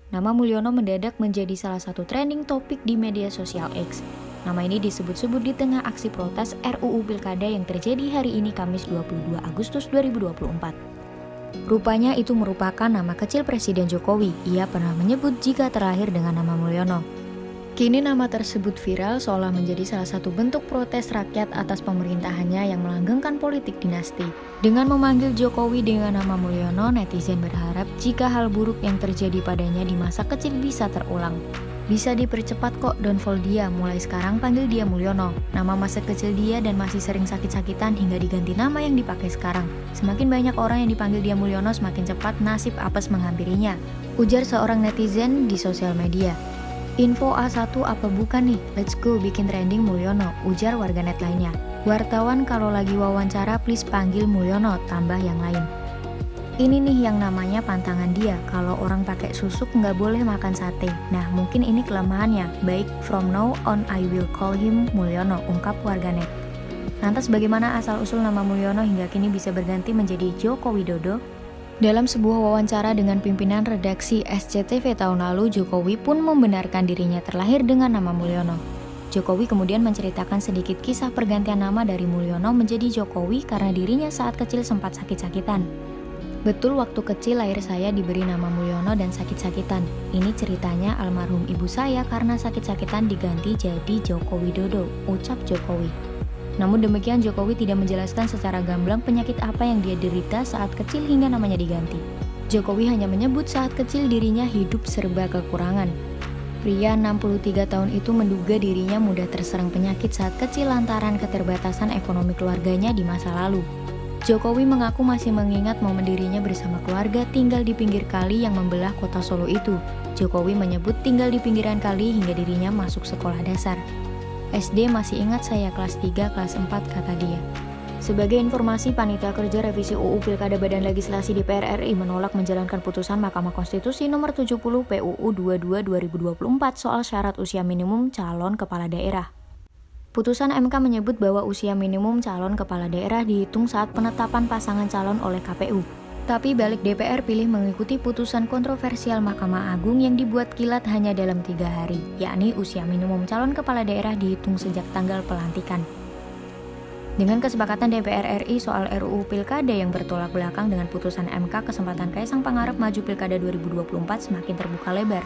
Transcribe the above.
nama Mulyono mendadak menjadi salah satu trending topik di media sosial X. Nama ini disebut-sebut di tengah aksi protes RUU Pilkada yang terjadi hari ini Kamis 22 Agustus 2024. Rupanya itu merupakan nama kecil Presiden Jokowi. Ia pernah menyebut jika terlahir dengan nama Mulyono. Kini nama tersebut viral seolah menjadi salah satu bentuk protes rakyat atas pemerintahannya yang melanggengkan politik dinasti. Dengan memanggil Jokowi dengan nama Mulyono, netizen berharap jika hal buruk yang terjadi padanya di masa kecil bisa terulang. Bisa dipercepat kok, downfall dia, mulai sekarang panggil dia Mulyono. Nama masa kecil dia dan masih sering sakit-sakitan hingga diganti nama yang dipakai sekarang. Semakin banyak orang yang dipanggil dia Mulyono, semakin cepat nasib apes menghampirinya, ujar seorang netizen di sosial media. Info A1 apa bukan nih? Let's go bikin trending Mulyono, ujar warganet lainnya. Wartawan kalau lagi wawancara please panggil Mulyono, tambah yang lain. Ini nih yang namanya pantangan dia, kalau orang pakai susuk nggak boleh makan sate. Nah mungkin ini kelemahannya, baik from now on I will call him Mulyono, ungkap warganet. Lantas bagaimana asal-usul nama Mulyono hingga kini bisa berganti menjadi Joko Widodo? Dalam sebuah wawancara dengan pimpinan redaksi SCTV tahun lalu, Jokowi pun membenarkan dirinya terlahir dengan nama Mulyono. Jokowi kemudian menceritakan sedikit kisah pergantian nama dari Mulyono menjadi Jokowi karena dirinya saat kecil sempat sakit-sakitan. Betul, waktu kecil lahir saya diberi nama Mulyono dan sakit-sakitan. Ini ceritanya almarhum ibu saya karena sakit-sakitan diganti jadi Joko Widodo, ucap Jokowi. Namun demikian Jokowi tidak menjelaskan secara gamblang penyakit apa yang dia derita saat kecil hingga namanya diganti. Jokowi hanya menyebut saat kecil dirinya hidup serba kekurangan. Pria 63 tahun itu menduga dirinya mudah terserang penyakit saat kecil lantaran keterbatasan ekonomi keluarganya di masa lalu. Jokowi mengaku masih mengingat momen dirinya bersama keluarga tinggal di pinggir kali yang membelah kota Solo itu. Jokowi menyebut tinggal di pinggiran kali hingga dirinya masuk sekolah dasar. SD masih ingat saya kelas 3, kelas 4, kata dia. Sebagai informasi, Panitia Kerja Revisi UU Pilkada Badan Legislasi DPR RI menolak menjalankan putusan Mahkamah Konstitusi nomor 70 PUU 22/2024 soal syarat usia minimum calon kepala daerah. Putusan MK menyebut bahwa usia minimum calon kepala daerah dihitung saat penetapan pasangan calon oleh KPU. Tapi balik DPR pilih mengikuti putusan kontroversial Mahkamah Agung yang dibuat kilat hanya dalam 3 hari, yakni usia minimum calon kepala daerah dihitung sejak tanggal pelantikan. Dengan kesepakatan DPR RI soal RUU Pilkada yang bertolak belakang dengan putusan MK, kesempatan Kaisang Pangarep maju Pilkada 2024 semakin terbuka lebar.